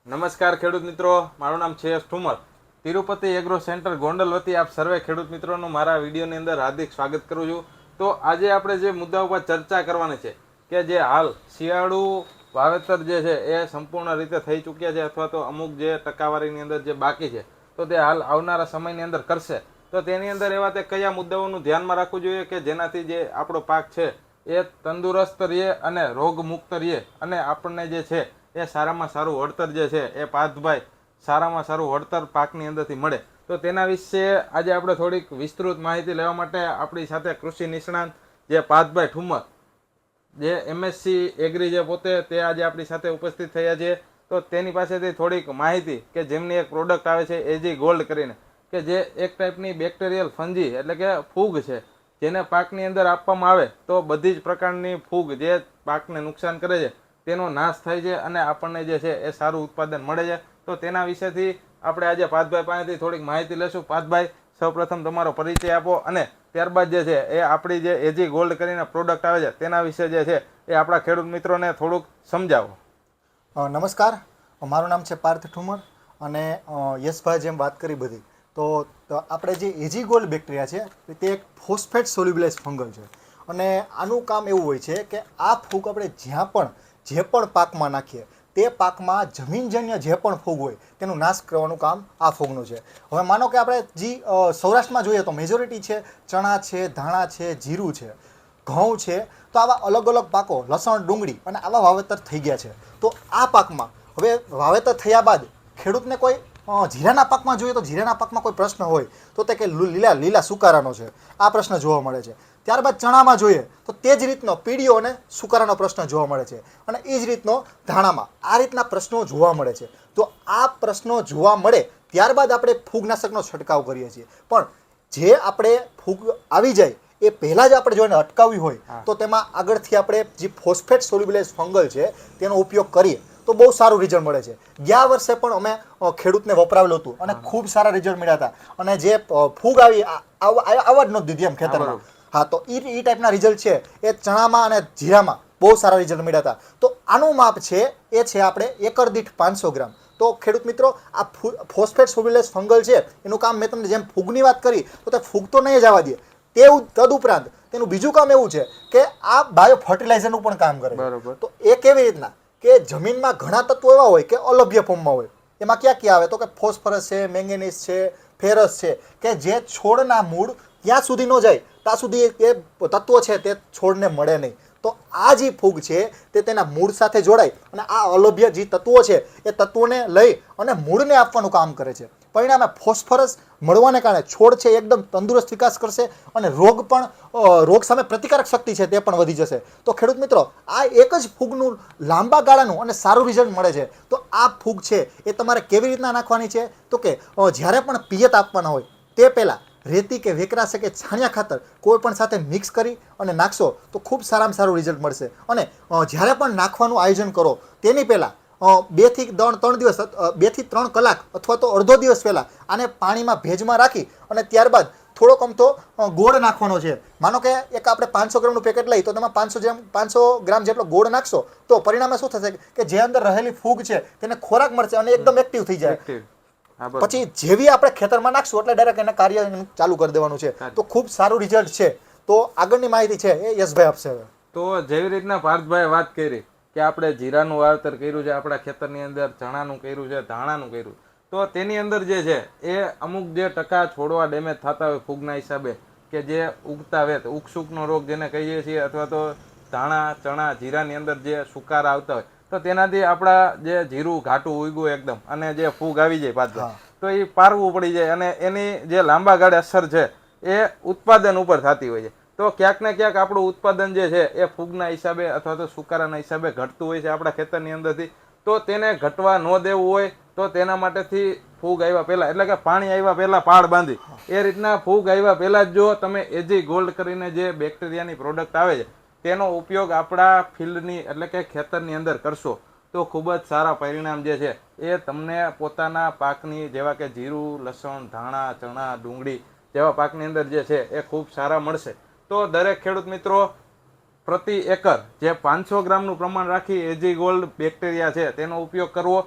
નમસ્કાર ખેડૂત મિત્રો, મારું નામ છે ઠુમર. તિરુપતિ એગ્રો સેન્ટર ગોંડલ વતી આપ સર્વે ખેડૂત મિત્રોનું મારા વિડીયોની અંદર હાર્દિક સ્વાગત કરું છું. તો આજે આપણે જે મુદ્દા ઉપર ચર્ચા કરવાની છે કે જે હાલ શિયાળુ વાવેતર જે છે એ સંપૂર્ણ રીતે થઈ ચૂક્યા છે અથવા તો અમુક જે ટકાવારીની અંદર જે બાકી છે તો તે હાલ આવનારા સમયની અંદર કરશે. તો તેની અંદર એવા તે કયા મુદ્દાઓનું ધ્યાનમાં રાખવું જોઈએ કે જેનાથી જે આપણો પાક છે એ તંદુરસ્ત રહે અને રોગમુક્ત રહે અને આપણને જે છે એ સારામાં સારું વળતર જે છે એ પાર્થભાઈ સારામાં સારું વળતર પાકની અંદરથી મળે. તો તેના વિશે આજે આપણે થોડીક વિસ્તૃત માહિતી લેવા માટે આપણી સાથે કૃષિ નિષ્ણાંત જે પાર્થભાઈ ઠુમર જે MSc એગ્રી જે પોતે તે આજે આપણી સાથે ઉપસ્થિત થયા છે. તો તેની પાસેથી થોડીક માહિતી કે જેમની એક પ્રોડક્ટ આવે છે એજી ગોલ્ડ કરીને કે જે એક ટાઈપની બેક્ટેરિયલ ફંજી એટલે કે ફૂગ છે જેને પાકની અંદર આપવામાં આવે તો બધી જ પ્રકારની ફૂગ જે પાકને નુકસાન કરે છે તેનો નાશ થાય છે અને આપણને જે છે એ સારું ઉત્પાદન મળે છે. તો તેના વિશેથી આપણે આજે પાર્થભાઈ પાસેથી થોડીક માહિતી લેશું. પાર્થભાઈ, સૌપ્રથમ તમારો પરિચય આપો અને ત્યારબાદ જે છે એ આપણી જે એજી ગોલ્ડ કરીને પ્રોડક્ટ આવે છે તેના વિશે જે છે એ આપણા ખેડૂત મિત્રોને થોડુંક સમજાવો. નમસ્કાર, મારું નામ છે પાર્થ ઠુમર અને યશભાઈ જેમ વાત કરી બધી તો આપણે જે એજી ગોલ્ડ બેક્ટેરિયા છે તે એક ફોસ્ફેટ સોલ્યુબલાઇઝ ફંગલ છે અને આનું કામ એવું હોય છે કે આ ફૂગ આપણે જ્યાં પણ જે પણ પાકમાં નાખીએ તે પાકમાં જમીનજન્ય જે પણ ફૂગ હોય તેનું નાશ કરવાનું કામ આ ફૂગનું છે. હવે માનો કે આપણે જે સૌરાષ્ટ્રમાં જોઈએ તો મેજોરિટી છે ચણા છે, ધાણા છે, જીરું છે, ઘઉં છે, તો આવા અલગ અલગ પાકો લસણ, ડુંગળી અને આવા વાવેતર થઈ ગયા છે. તો આ પાકમાં હવે વાવેતર થયા બાદ ખેડૂતને કોઈ જીરાના પાકમાં જોઈએ તો જીરાના પાકમાં કોઈ પ્રશ્ન હોય તો તે કે લીલા સુકારાનો છે, આ પ્રશ્ન જોવા મળે છે. ત્યારબાદ ચણામાં જોઈએ તો તે જ રીતનો પીળીઓ અને સુકારાનો પ્રશ્ન જોવા મળે છે અને એ જ રીતનો ધાણામાં આ રીતના પ્રશ્નો જોવા મળે છે. તો આ પ્રશ્નો જોવા મળે ત્યારબાદ આપણે ફૂગનાશકનો છંટકાવ કરીએ છીએ. પણ જે આપણે ફૂગ આવી જાય એ પહેલાં જ આપણે જો એને અટકાવવી હોય તો તેમાં આગળથી આપણે જે ફોસ્ફેટ સોલ્યુબલાઇઝ ફંગલ છે તેનો ઉપયોગ કરીએ તો બહુ સારું રિઝલ્ટ મળે છે. ગયા વર્ષે પણ અમે ખેડૂતને વપરાવેલું હતું અને ખૂબ સારા રિઝલ્ટ મળ્યા હતા અને જે ફૂગ આવી આવવા જ નહોતી દીધી એમ ખેતરમાં. હા, તો એ ટાઈપના રિઝલ્ટ છે એ ચણામાં અને જીરામાં બહુ સારા રિઝલ્ટ મળ્યા હતા. તો આનું માપ છે એ છે આપણે એકર દીઠ 500 ગ્રામ. તો ખેડૂત મિત્રો, આ ફોસ્ફેટ સોલ્યુબલાઇઝ ફંગલ છે એનું કામ મેં તમને જેમ ફૂગની વાત કરી તો તે ફૂગ તો નહીં જ આવવા દે, તદુપરાંત તેનું બીજું કામ એવું છે કે આ બાયો ફર્ટિલાઇઝરનું પણ કામ કરે છે. તો એ કેવી રીતના કે જમીનમાં ઘણા તત્વો એવા હોય કે અલભ્ય ફોર્મમાં હોય. એમાં ક્યાં ક્યાં આવે તો કે ફોસ્ફરસ છે, મેંગેનીઝ છે, ફેરસ છે કે જે છોડના મૂળ ત્યાં સુધી ન જાય ત્યાં સુધી એ તત્વો છે તે છોડને મળે નહીં. તો આ જે ફૂગ છે તે તેના મૂળ સાથે જોડાય અને આ અલભ્ય જે તત્વો છે એ તત્વોને લઈ અને મૂળને આપવાનું કામ કરે છે. પરિણામે ફોસ્ફરસ મળવાને કારણે છોડ છે એકદમ તંદુરસ્ત વિકાસ કરશે અને રોગ સામે પ્રતિકારક શક્તિ છે તે પણ વધી જશે. તો ખેડૂત મિત્રો, આ એક જ ફૂગનું લાંબા ગાળાનું અને સારું રિઝલ્ટ મળે છે. તો આ ફૂગ છે એ તમારે કેવી રીતના નાખવાની છે તો કે જ્યારે પણ પિયત આપવાના હોય તે પહેલાં રેતી કે વેકરાશે કે છાણિયા ખાતર કોઈ પણ સાથે મિક્સ કરી અને નાખશો તો ખૂબ સારામાં સારું રિઝલ્ટ મળશે. અને જ્યારે પણ નાખવાનું આયોજન કરો તેની પહેલાં 2 થી 3 દિવસ 2 થી 3 કલાક અથવા તો અડધો દિવસ પહેલાં આને પાણીમાં ભેજમાં રાખી અને ત્યારબાદ થોડોક અમથો ગોળ નાખવાનો છે. માનો કે એક આપણે 500 ગ્રામનું પેકેટ લઈ તો તેમાં 500 ગ્રામ જેટલો ગોળ નાખશો તો પરિણામે શું થશે કે જે અંદર રહેલી ફૂગ છે તેને ખોરાક મળશે અને એકદમ એક્ટિવ થઈ જાય. પછી જેવી આપણે ખેતરમાં નાખશું એટલે ડાયરેક્ટ એને કાર્ય ચાલુ કરી દેવાનું છે. તો ખૂબ સારું રિઝલ્ટ છે. તો આગળની માહિતી છે એ યશભાઈ આપશે. તો જેવી રીતના પાર્થભાઈ વાત કરી કે આપણે જીરાનું વાવેતર કર્યું છે, આપણા ખેતરની અંદર ચણાનું કર્યું છે, ધાણાનું કર્યું, તો તેની અંદર જે છે એ અમુક જે ટકા છોડવા ડેમેજ થતા હોય ફૂગના હિસાબે કે જે ઉગતા વેત ઉગસુકનો રોગ જેને કહીએ છીએ અથવા તો ધાણા, ચણા, જીરાની અંદર જે સુકારા આવતા હોય તો તેનાથી આપણા જે જીરું ઘાટું ઉગ્યું એકદમ અને જે ફૂગ આવી જાય પાછળ તો એ પારવું પડી જાય અને એની જે લાંબા ગાળે અસર છે એ ઉત્પાદન ઉપર થતી હોય છે. તો ક્યાંક ને ક્યાંક આપણું ઉત્પાદન જે છે એ ફૂગના હિસાબે અથવા તો સુકારાના હિસાબે ઘટતું હોય છે આપણા ખેતરની અંદરથી. તો તેને ઘટવા ન દેવું હોય તો તેના માટેથી ફૂગ આવ્યા પહેલાં એટલે કે પાણી આવ્યા પહેલાં પાળ બાંધી એ રીતના ફૂગ આવ્યા પહેલાં જ જો તમે એજી ગોલ્ડ કરીને જે બેક્ટેરિયાની પ્રોડક્ટ આવે છે તેનો ઉપયોગ આપણા ફિલ્ડની એટલે કે ખેતરની અંદર કરશો તો ખૂબ જ સારા પરિણામ જે છે એ તમને પોતાના પાકની જેવા કે જીરું, લસણ, ધાણા, ચણા, ડુંગળી જેવા પાકની અંદર જે છે એ ખૂબ સારા મળશે. તો દરેક ખેડૂત મિત્રો પ્રતિ એકર જે 500 ગ્રામનું પ્રમાણ રાખી એજી ગોલ્ડ બેક્ટેરિયા છે તેનો ઉપયોગ કરવો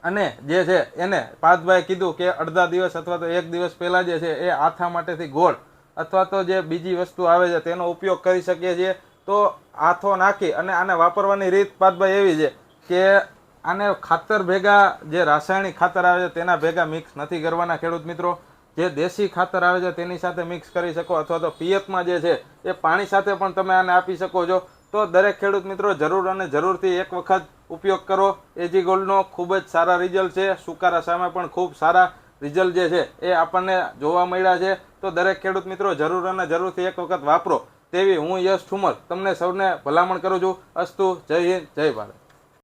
અને જે છે એને પાર્થભાઈ કીધું કે અડધા દિવસ અથવા તો એક દિવસ પહેલા જે છે એ આથા માટેથી ગોળ અથવા તો જે બીજી વસ્તુ આવે છે તેનો ઉપયોગ કરી શકીએ છીએ. તો આથો નાખી અને આને વાપરવાની રીત પાર્થભાઈ એવી છે કે આને ખાતર ભેગા જે રાસાયણિક ખાતર આવે છે તેના ભેગા મિક્સ નથી કરવાના ખેડૂત મિત્રો. જે દેશી ખાતર આવે છે તેની સાથે મિક્સ કરી શકો અથવા તો પિયતમાં જે છે એ પાણી સાથે પણ તમે આને આપી શકો છો. તો દરેક ખેડૂત મિત્રો જરૂર અને જરૂરથી એક વખત ઉપયોગ કરો. એજી ગોલ્ડનો ખૂબ જ સારા રિઝલ્ટ છે. સુકારા સામે પણ ખૂબ સારા રિઝલ્ટ જે છે એ આપણને જોવા મળ્યા છે. તો દરેક ખેડૂત મિત્રો જરૂર અને જરૂરથી એક વખત વાપરો તેવી હું યશ ઠુમર તમને સૌને ભલામણ કરું છું. અસ્તુ, જય હિન્દ, જય ભારત.